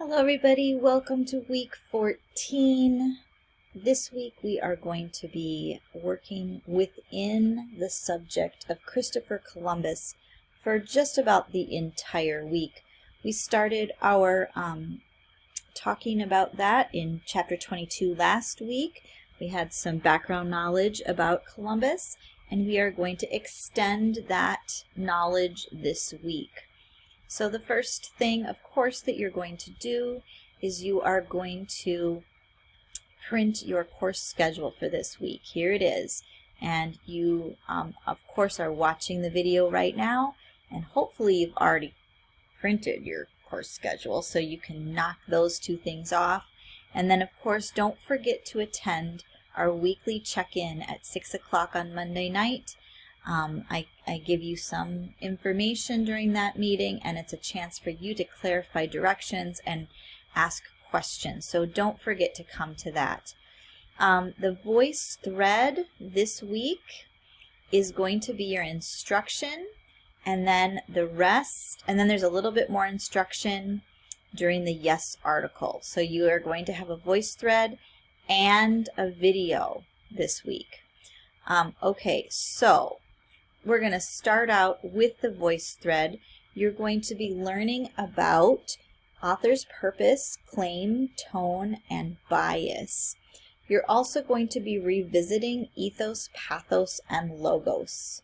Hello everybody, welcome to week 14. This week we are going to be working within the subject of Christopher Columbus for just about the entire week. We started our talking about that in chapter 22 last week. We had some background knowledge about Columbus, and we are going to extend that knowledge this week. So the first thing, of course, that you're going to do is you are going to print your course schedule for this week. Here it is. And you, of course, are watching the video right now, and hopefully you've already printed your course schedule so you can knock those two things off. And then, of course, don't forget to attend our weekly check-in at 6 o'clock on Monday night. I give you some information during that meeting, and it's a chance for you to clarify directions and ask questions. So don't forget to come to that. The voice thread this week is going to be your instruction, and then the rest, and then there's a little bit more instruction during the yes article. So you are going to have a voice thread and a video this week. Okay, so we're going to start out with the voice thread. You're going to be learning about author's purpose, claim, tone, and bias. You're also going to be revisiting ethos, pathos, and logos.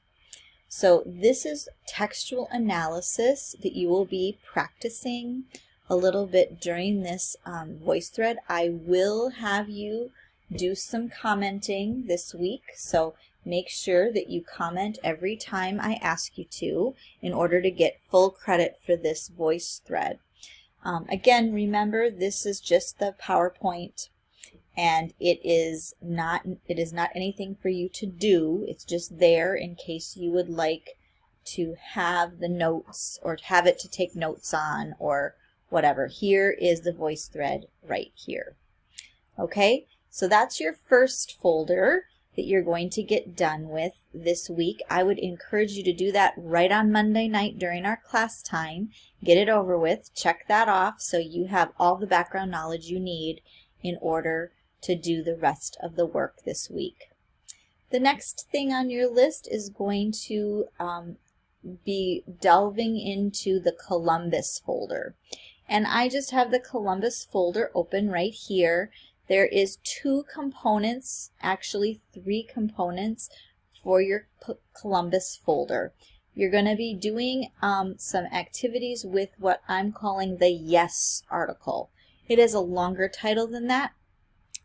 So this is textual analysis that you will be practicing a little bit during this voice thread. I will have you do some commenting this week, so make sure that you comment every time I ask you to in order to get full credit for this voice thread. Again, remember, this is just the PowerPoint, and it is not anything for you to do. It's just there in case you would like to have the notes or have it to take notes on or whatever. Here is the voice thread right here. Okay, so that's your first folder that you're going to get done with this week. I would encourage you to do that right on Monday night during our class time. Get it over with, check that off so you have all the background knowledge you need in order to do the rest of the work this week. The next thing on your list is going to be delving into the Columbus folder. And I just have the Columbus folder open right here. There is two components, actually three components for your Columbus folder. You're going to be doing some activities with what I'm calling the yes article. It is a longer title than that,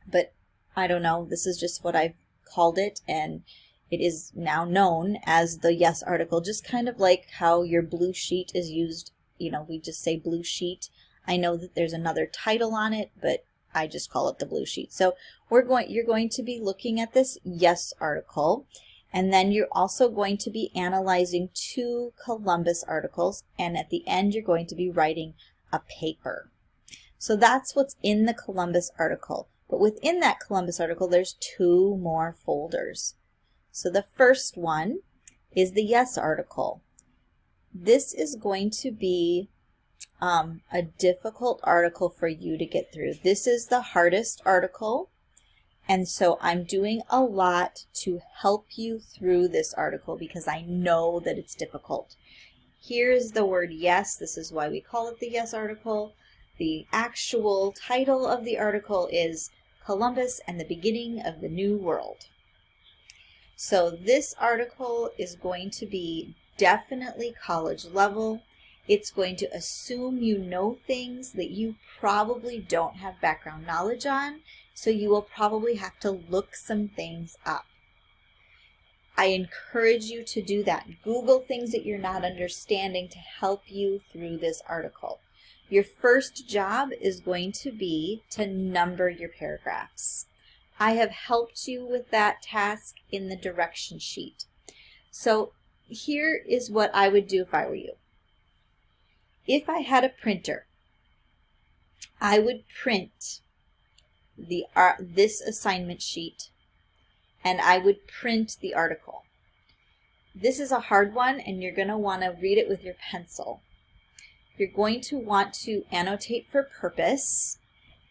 but I don't know, this is just what I've called it, and it is now known as the yes article, just kind of like how your blue sheet is used. You know, we just say blue sheet. I know that there's another title on it, but I just call it the blue sheet. So you're going to be looking at this yes article, and then you're also going to be analyzing two Columbus articles, and at the end you're going to be writing a paper. So that's what's in the Columbus article. But within that Columbus article, there's two more folders. So the first one is the yes article. This is going to be a difficult article for you to get through. This is the hardest article, and so I'm doing a lot to help you through this article because I know that it's difficult. Here's the word yes. This is why we call it the yes article. The actual title of the article is Columbus and the Beginning of the New World. So this article is going to be definitely college level. It's going to assume you know things that you probably don't have background knowledge on, so you will probably have to look some things up. I encourage you to do that. Google things that you're not understanding to help you through this article. Your first job is going to be to number your paragraphs. I have helped you with that task in the direction sheet. So here is what I would do if I were you. If I had a printer, I would print this assignment sheet, and I would print the article. This is a hard one, and you're going to want to read it with your pencil. you're going to want to annotate for purpose,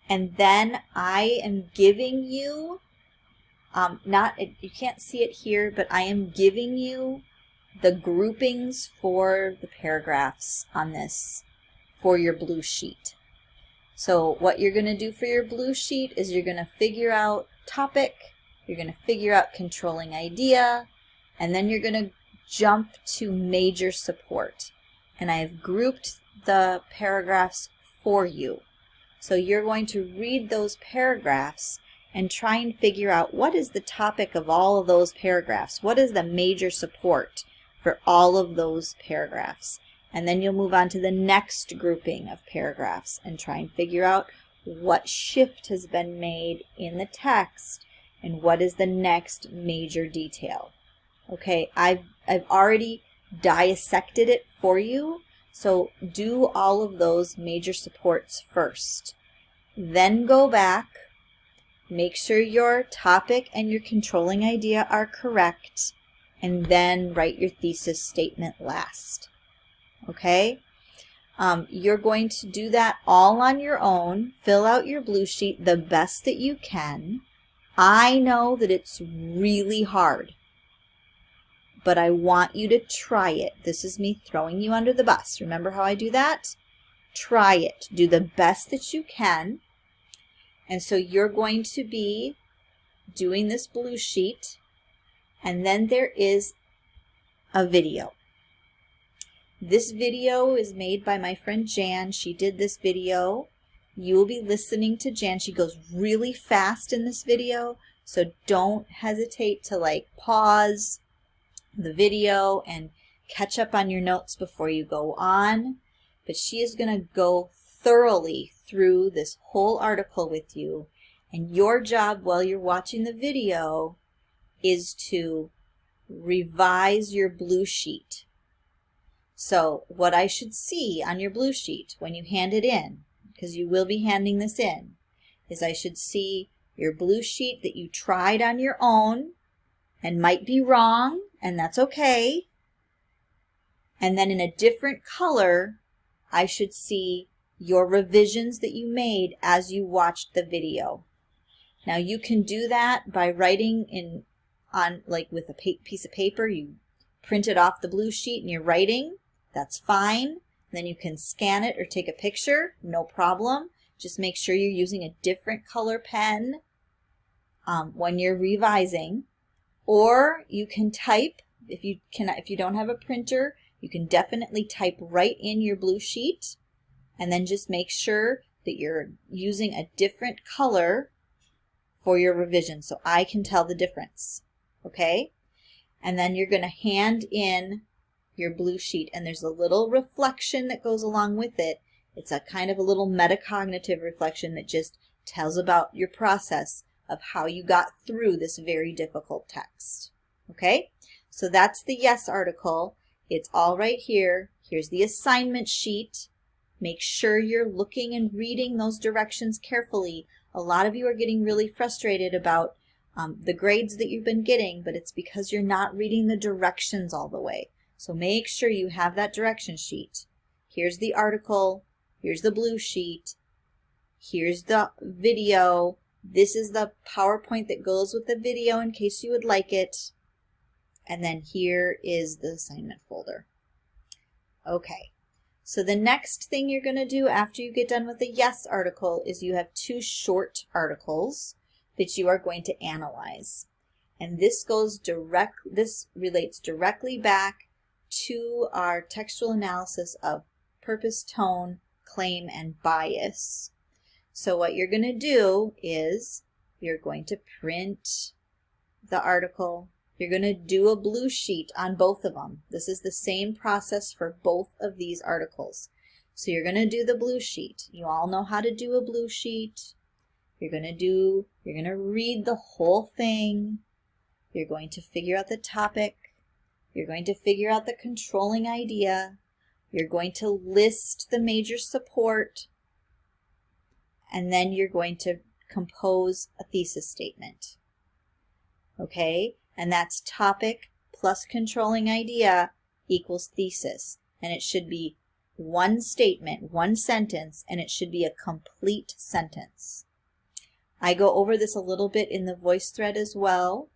and then I am giving you, you can't see it here, but I am giving you the groupings for the paragraphs on this for your blue sheet. So what you're going to do for your blue sheet is you're going to figure out topic, you're going to figure out controlling idea, and then you're going to jump to major support. And I have grouped the paragraphs for you. So you're going to read those paragraphs and try and figure out what is the topic of all of those paragraphs. What is the major support for all of those paragraphs? And then you'll move on to the next grouping of paragraphs and try and figure out what shift has been made in the text and what is the next major detail. Okay, I've already dissected it for you, so do all of those major supports first. Then go back, make sure your topic and your controlling idea are correct, and then write your thesis statement last. Okay? You're going to do that all on your own. Fill out your blue sheet the best that you can. I know that it's really hard, but I want you to try it. This is me throwing you under the bus. Remember how I do that? Try it. Do the best that you can. And so you're going to be doing this blue sheet, and then there is a video. This video is made by my friend Jan. She did this video. You will be listening to Jan. She goes really fast in this video, so don't hesitate to pause the video and catch up on your notes before you go on. But she is going to go thoroughly through this whole article with you, and your job while you're watching the video is to revise your blue sheet. So what I should see on your blue sheet when you hand it in, because you will be handing this in, is I should see your blue sheet that you tried on your own and might be wrong, and that's okay. And then in a different color, I should see your revisions that you made as you watched the video. Now you can do that by writing with a piece of paper. You print it off the blue sheet and you're writing. That's fine. Then you can scan it or take a picture, no problem. Just make sure you're using a different color pen when you're revising. Or you can type. If you don't have a printer, you can definitely type right in your blue sheet, and then just make sure that you're using a different color for your revision so I can tell the difference. Okay? And then you're going to hand in your blue sheet, and there's a little reflection that goes along with it. It's a kind of a little metacognitive reflection that just tells about your process of how you got through this very difficult text. Okay? So that's the yes article. It's all right here. Here's the assignment sheet. Make sure you're looking and reading those directions carefully. A lot of you are getting really frustrated about the grades that you've been getting, but it's because you're not reading the directions all the way. So make sure you have that direction sheet. Here's the article. Here's the blue sheet. Here's the video. This is the PowerPoint that goes with the video in case you would like it. And then here is the assignment folder. Okay, so the next thing you're going to do after you get done with the yes article is you have two short articles that you are going to analyze. And this relates directly back to our textual analysis of purpose, tone, claim, and bias. So what you're going to do is you're going to print the article. You're going to do a blue sheet on both of them. This is the same process for both of these articles. So you're going to do the blue sheet. You all know how to do a blue sheet. You're going to read the whole thing. You're going to figure out the topic. You're going to figure out the controlling idea. You're going to list the major support. And then you're going to compose a thesis statement. Okay? And that's topic plus controlling idea equals thesis. And it should be one statement, one sentence, and it should be a complete sentence. I go over this a little bit in the voice thread as well,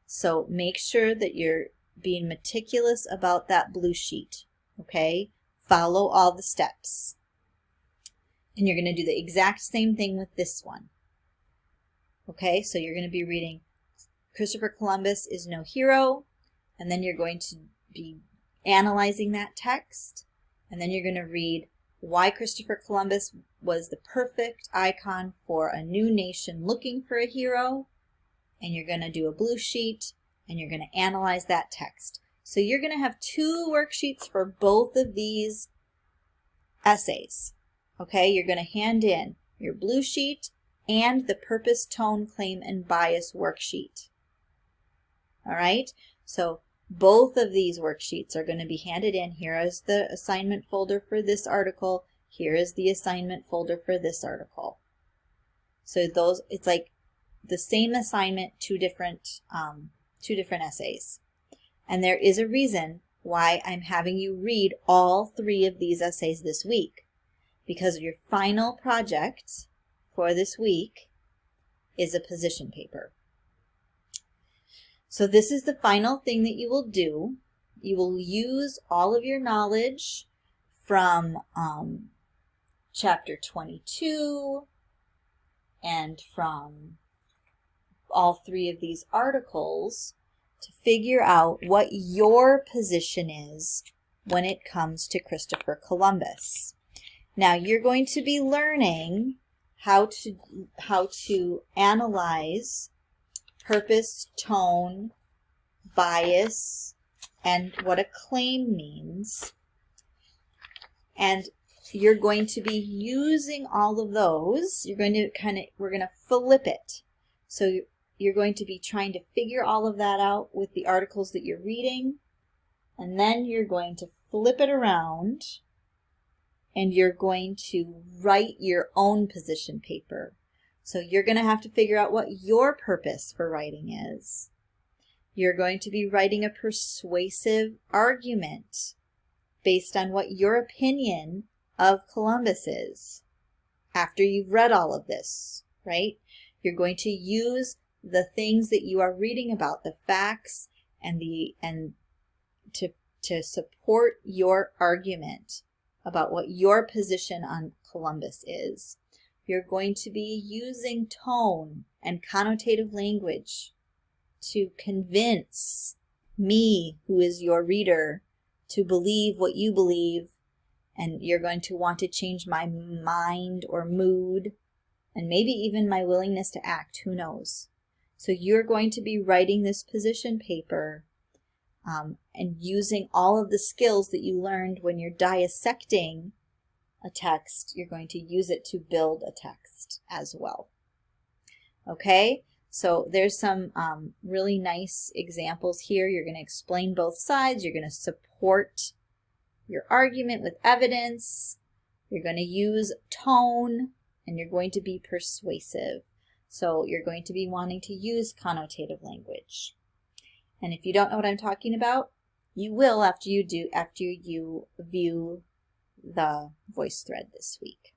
so make sure that you're being meticulous about that blue sheet, okay? Follow all the steps. And you're going to do the exact same thing with this one. Okay, so you're going to be reading Christopher Columbus is no hero, and then you're going to be analyzing that text, and then you're going to read why Christopher Columbus was the perfect icon for a new nation looking for a hero, and you're going to do a blue sheet, and you're going to analyze that text. So you're going to have 2 worksheets for both of these essays. Okay, you're going to hand in your blue sheet and the purpose, tone, claim, and bias worksheet. All right, so both of these worksheets are going to be handed in. Here is the assignment folder for this article. Here is the assignment folder for this article. So those, it's like the same assignment, two different essays. And there is a reason why I'm having you read all 3 of these essays this week, because your final project for this week is a position paper. So this is the final thing that you will do. You will use all of your knowledge from chapter 22 and from all 3 of these articles to figure out what your position is when it comes to Christopher Columbus. Now you're going to be learning how to analyze purpose, tone, bias, and what a claim means. And you're going to be using all of those. You're going to we're going to flip it. So you're going to be trying to figure all of that out with the articles that you're reading. And then you're going to flip it around and you're going to write your own position paper. So you're going to have to figure out what your purpose for writing is. You're going to be writing a persuasive argument based on what your opinion of Columbus is after you've read all of this, right? You're going to use the things that you are reading about, the facts and to support your argument about what your position on Columbus is. You're going to be using tone and connotative language to convince me, who is your reader, to believe what you believe, and you're going to want to change my mind or mood, and maybe even my willingness to act, who knows. So you're going to be writing this position paper and using all of the skills that you learned when you're dissecting a text. You're going to use it to build a text as well. Okay, so there's some really nice examples here. You're going to explain both sides. You're going to support your argument with evidence. You're going to use tone, and you're going to be persuasive. So you're going to be wanting to use connotative language. And if you don't know what I'm talking about, you will after you view the voice thread this week.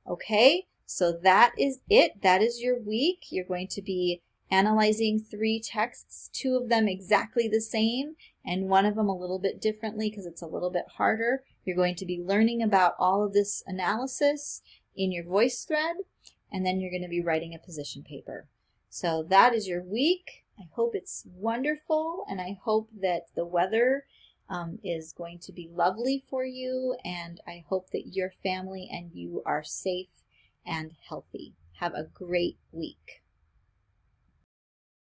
Okay, so that is it. That is your week. You're going to be analyzing 3 texts, 2 of them exactly the same, and 1 of them a little bit differently because it's a little bit harder. You're going to be learning about all of this analysis in your voice thread, and then you're going to be writing a position paper. So that is your week. I hope it's wonderful, and I hope that the weather is going to be lovely for you, and I hope that your family and you are safe and healthy. Have a great week.